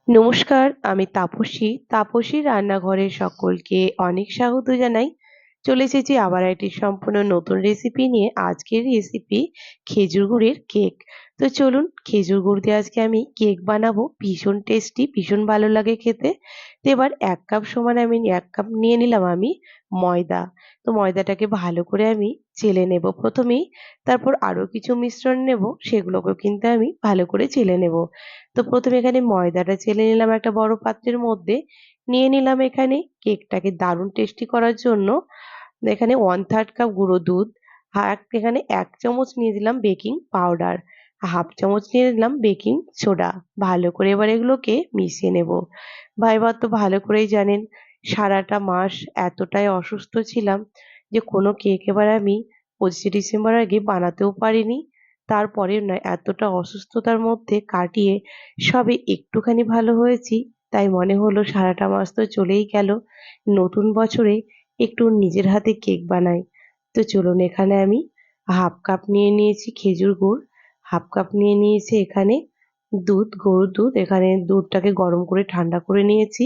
নমস্কার, আমি তাপসী রান্নাঘরে সকলকে অনেক স্বাগত জানাই। চলে এসেছি আবার একটি সম্পূর্ণ নতুন রেসিপি নিয়ে। আজকের রেসিপি খেজুর গুড়ের কেক। তো চলুন খেজুর গুড় দিয়ে আজকে আমি কেক বানাবো। ভীষণ টেস্টি, ভীষণ ভালো লাগে খেতে। তো এবার ১ কাপ সমান ১ কাপ নিয়ে নিলাম আমি ময়দা। তো ময়দাটাকে ভালো করে আমি চেলে নেব ১ম এই। তারপর আরো কিছু মিশ্রণ নেব, সেগুলোকেও কিন্তু আমি ভালো করে চেলে নেব। তো ১ম এ এখানে ময়দাটা চেলে নিলাম একটা বড় পাত্রের মধ্যে। নিয়ে নিলাম এখানে কেকটাকে দারুণ টেস্টি করার জন্য এখানে 1/3 কাপ গুঁড়ো দুধ, এখানে ১ চামচ নিয়ে দিলাম বেকিং পাউডার, 1/2 চামচ নিয়ে নিলাম বেকিং সোডা। ভালো করে এবার এগুলোকে মিশিয়ে নেব। এবার তো ভালো করেই জানেন সারাটা মাস এতটাই অসুস্থ ছিলাম যে কোনো কেক এবার আমি ২৫শে ডিসেম্বর আগে বানাতেও পারিনি। তারপরেও না এতটা অসুস্থতার মধ্যে কাটিয়ে সবে একটুখানি ভালো হয়েছি। তাই মনে হলো সারাটা মাস তো চলেই গেল। নতুন বছরে একটু নিজের হাতে কেক বানাই। তো চলুন এখানে আমি 1/2 কাপ নিয়ে নিয়েছি খেজুর গুড়, 1/2 কাপ নিয়ে নিয়েছি এখানে দুধ, গরুর দুধ। এখানে দুধটাকে গরম করে ঠান্ডা করে নিয়েছি।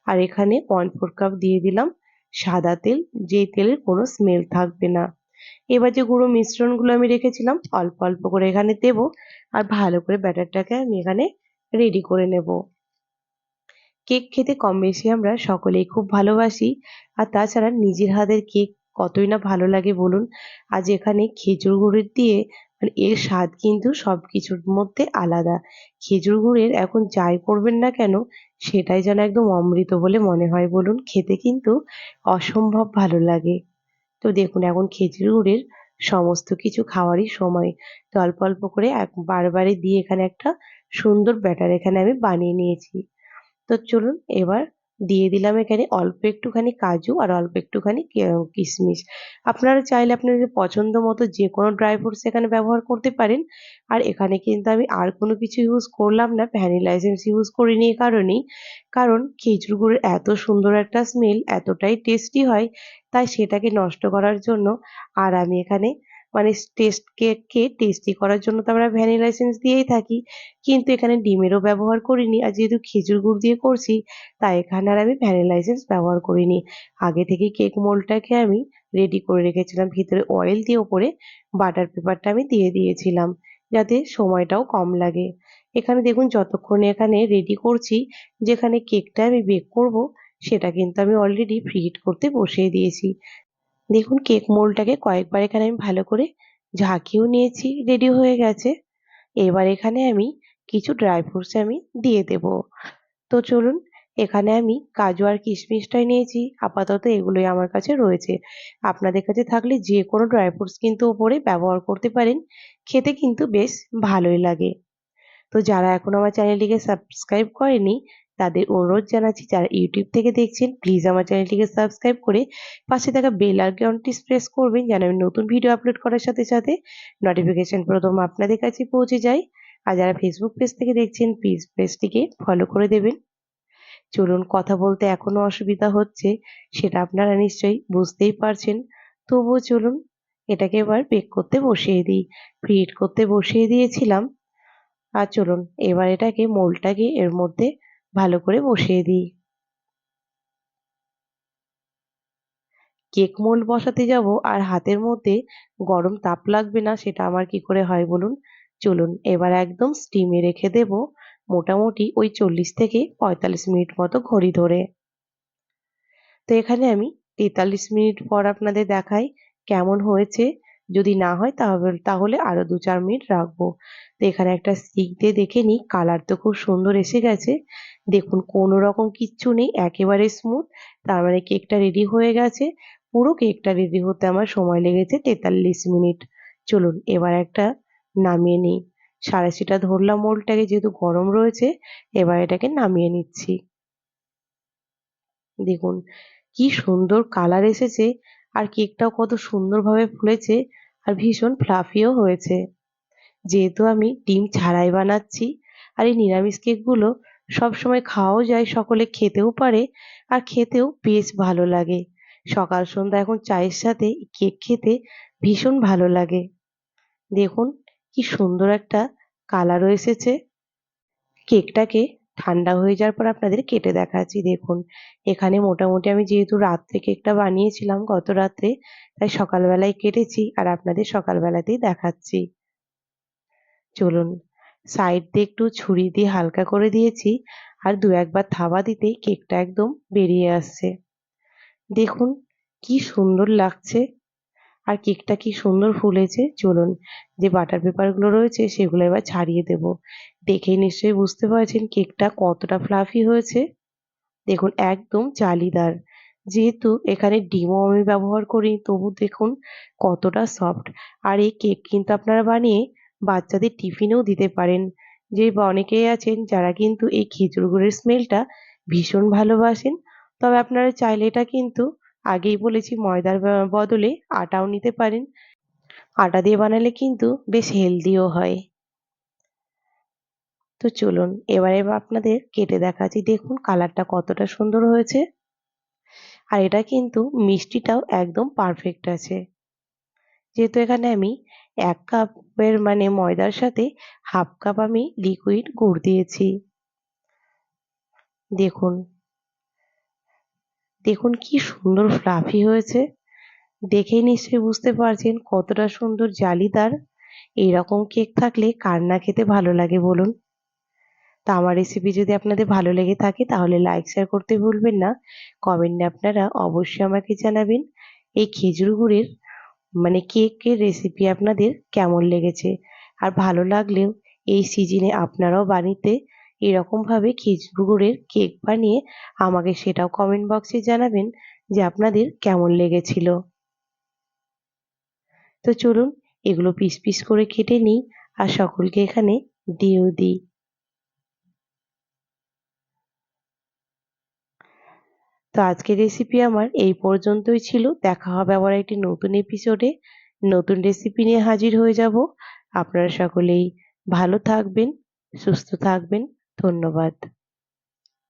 আর এখানে 1/4 কাপ দিয়ে দিলাম সাদা তেল, যেই তেলের কোনো স্মেল থাকবে না। এবার যে গুঁড়ো মিশ্রণগুলো আমি রেখেছিলাম অল্প অল্প করে এখানে দেবো আর ভালো করে ব্যাটারটাকে আমি এখানে রেডি করে নেব। কেক খেতে কম বেশি আমরা সকলেই খুব ভালোবাসি। আর তাছাড়া নিজের হাতের কেক কতই না ভালো লাগে বলুন। আজ এখানে খেজুর গুড়ের দিয়ে মানে এর স্বাদ কিন্তু সবকিছুর মধ্যে আলাদা। খেজুর গুড়ের এখন যাই করবেন না কেন সেটাই যেন একদম অমৃত বলে মনে হয় বলুন। খেতে কিন্তু অসম্ভব ভালো লাগে। তো দেখুন এখন খেজুর গুড়ের সমস্ত কিছু খাওয়ারই সময়। তো অল্প অল্প করে বারে দিয়ে এখানে একটা সুন্দর ব্যাটার এখানে আমি বানিয়ে নিয়েছি। তো চলুন এবার দিয়ে দিলাম এখানে অল্প একটুখানি কাজু আর অল্প একটুখানি কিশমিশ। আপনারা চাইলে আপনাদের পছন্দ মতো যেকোনো ড্রাই ফ্রুটস এখানে ব্যবহার করতে পারেন। আর এখানে কিন্তু আমি আর কোনো কিছু ইউজ করলাম না। ভ্যানিলা এসেন্স ইউজ করিনি এই কারণেই। কারণ খেজুর গুড়ের এত সুন্দর একটা স্মেল, এতটাই টেস্টি হয়, তাই সেটাকে নষ্ট করার জন্য আর আমি এখানে মানে কেককে টেস্টি করার জন্য তো আমরা ভ্যানিলা এসেন্স দিয়েই থাকি। কিন্তু এখানে ডিমেরও ব্যবহার করিনি। আর যেহেতু খেজুর গুড় দিয়ে করছি, তাই এখানে আর আমি ভ্যানিলা এসেন্স ব্যবহার করিনি। আগে থেকেই কেক মোল্ডটাকে আমি রেডি করে রেখেছিলাম। ভিতরে অয়েল দিয়ে ওপরে বাটার পেপারটা আমি দিয়ে দিয়েছিলাম, যাতে সময়টাও কম লাগে। এখানে দেখুন যতক্ষণে এখানে রেডি করছি, যেখানে কেকটা আমি বেক করব, সেটা কিন্তু আমি অলরেডি প্রিহিট করতে বসিয়ে দিয়েছি। দেখুন কেক মোল্ডটাকে কয়েকবার এখানে আমি ভালো করে ঝাঁকিয়েও নিয়েছি, রেডি হয়ে গেছে। এবার এখানে আমি কিছু ড্রাই ফ্রুটস আমি দিয়ে দেব। তো চলুন এখানে আমি কাজু আর কিশমিশটাই নিয়েছি। আপাতত এগুলোই আমার কাছে রয়েছে। আপনাদের কাছে থাকলে যেকোনো ড্রাই ফ্রুটস কিন্তু ওপরে ব্যবহার করতে পারেন। খেতে কিন্তু বেশ ভালোই লাগে। তো যারা এখনো আমার চ্যানেলটিকে সাবস্ক্রাইব করেনি তাদের অনুরোধ জানাচ্ছি, যারা ইউটিউব থেকে দেখছেন প্লিজ আমার চ্যানেলটিকে সাবস্ক্রাইব করে পাশে থাকা বেল আইকনটি প্রেস করবেন, যেন আমি নতুন ভিডিও আপলোড করার সাথে সাথে নোটিফিকেশন প্রথম আপনাদের কাছে পৌঁছে যায়। আর যারা ফেসবুক পেজ থেকে দেখছেন প্লিজ পেজটিকে ফলো করে দেবেন। চলুন কথা বলতে এখনো অসুবিধা হচ্ছে, সেটা আপনারা নিশ্চয়ই বুঝতেই পারছেন। তবুও চলুন এটাকে এবার বেক করতে বসিয়ে দিই। প্রিহিট করতে বসিয়ে দিয়েছিলাম। আর চলুন এবার এটাকে মোল্ডটাকে এর মধ্যে ভালো করে বসিয়ে দিই। কেক মোল্ড বসাতে যাব আর হাতের মধ্যে গরম তাপ লাগবে না, সেটা আমার কি করে হয় বলুন? চলুন এবার একদম স্টিমে রেখে দেব মোটামুটি ওই ৪০ থেকে ৪৫ মিনিট মতো ঘড়ি ধরে। তো এখানে আমি ৪৩ মিনিট পর আপনাদের দেখাই কেমন হয়েছে। যদি না হয় তাহলে আরো ২-৪ মিনিট রাখবো। তো এখানে একটা স্টিক দিয়ে দেখে নিই, কালার তো খুব সুন্দর এসে গেছে। দেখুন কোনো রকম কিচ্ছু নেই, একেবারে স্মুথ। তার মানে কেকটা রেডি হয়ে গেছে। পুরো কেকটা রেডি হতে আমার সময় লেগেছে ৪৩ মিনিট। চলুন এবার একটা নামিয়ে নিই। সাঁড়াশিটা ধরলাম মোল্ডটাকে, যেহেতু গরম রয়েছে এবার এটাকে নামিয়ে নিচ্ছি। দেখুন কি সুন্দর কালার এসেছে আর কেকটাও কত সুন্দরভাবে ফুলেছে আর ভীষণ ফ্লাফিও হয়েছে। যেহেতু আমি ডিম ছাড়াই বানাচ্ছি আর এই নিরামিষ কেকগুলো সবসময় খাওয়াও যায়, সকলে খেতেও পারে আর খেতেও বেশ ভালো লাগে। সকাল সন্ধ্যা এখন চায়ের সাথে কেক খেতে ভীষণ ভালো লাগে। দেখুন কি সুন্দর একটা কালারও এসেছে। কেকটাকে ঠান্ডা হয়ে যাওয়ার পর আপনাদের কেটে দেখাচ্ছি। দেখুন, এখানে মোটামুটি আমি যেহেতু রাত্রে কেকটা বানিয়েছিলাম গত রাত্রে, তাই সকালবেলায় কেটেছি আর আপনাদের সকালবেলাতেই দেখাচ্ছি। চলুন, সাইড দিয়ে একটু ছুরি দিয়ে হালকা করে দিয়েছি আর ২-১ বার থাবা দিতেই কেকটা একদম বেরিয়ে আসছে। দেখুন কি সুন্দর লাগছে আর কেকটা কি সুন্দর ফুলেছে। চলুন, যে বাটার পেপার গুলো রয়েছে সেগুলো এবার ছাড়িয়ে দেব। দেখেই নিশ্চয়ই বুঝতে পারছেন কেকটা কতটা ফ্লাফি হয়েছে। দেখুন একদম জালিদার। যেহেতু এখানে ডিমও আমি ব্যবহার করিনি তবু দেখুন কতটা সফট। আর এই কেক কিন্তু আপনারা বানিয়ে বাচ্চাদের টিফিনেও দিতে পারেন। যে বা অনেকেই আছেন যারা কিন্তু এই খেজুর গুড়ের স্মেলটা ভীষণ ভালোবাসেন। তবে আপনারা চাইলে এটা কিন্তু আগেই বলেছি ময়দার বদলে আটাও নিতে পারেন। আটা দিয়ে বানালে কিন্তু বেশ হেলদিও হয়। তো চলুন এবারে আপনাদের কেটে দেখাচ্ছি। দেখুন কালারটা কতটা সুন্দর হয়েছে। আর এটা কিন্তু মিষ্টিটাও একদম পারফেক্ট আছে। যেহেতু এখানে আমি ১ কাপের মানে ময়দার সাথে ১/২ কাপ আমি লিকুইড গুড় দিয়েছি। দেখুন, দেখুন কি সুন্দর ফ্লাফি হয়েছে। দেখেই নিশ্চয়ই বুঝতে পারছেন কতটা সুন্দর জালিদার। এইরকম কেক থাকলে কার না খেতে ভালো লাগে বলুন? তো আমার রেসিপি যদি আপনাদের ভালো লেগে থাকে তাহলে লাইক, শেয়ার করতে ভুলবেন না। কমেন্টে আপনারা অবশ্যই আমাকে জানাবেন এই খেজুর গুড়ের মানে কেকের রেসিপি আপনাদের কেমন লেগেছে। আর ভালো লাগলেও এই সিজনে আপনারাও বাড়িতে এরকমভাবে খেজুর গুড়ের কেক বানিয়ে আমাকে সেটাও কমেন্ট বক্সে জানাবেন যে আপনাদের কেমন লেগেছিল। তো চলুন এগুলো পিস পিস করে কেটে নিই আর সকলকে এখানে দিয়েও দিই। তো আজকের রেসিপি আমার এই পর্যন্তই ছিল। দেখা হবে আবার একটি নতুন এপিসোডে। নতুন রেসিপি নিয়ে হাজির হয়ে যাব। আপনারা সকলেই ভালো থাকবেন, সুস্থ থাকবেন। ধন্যবাদ।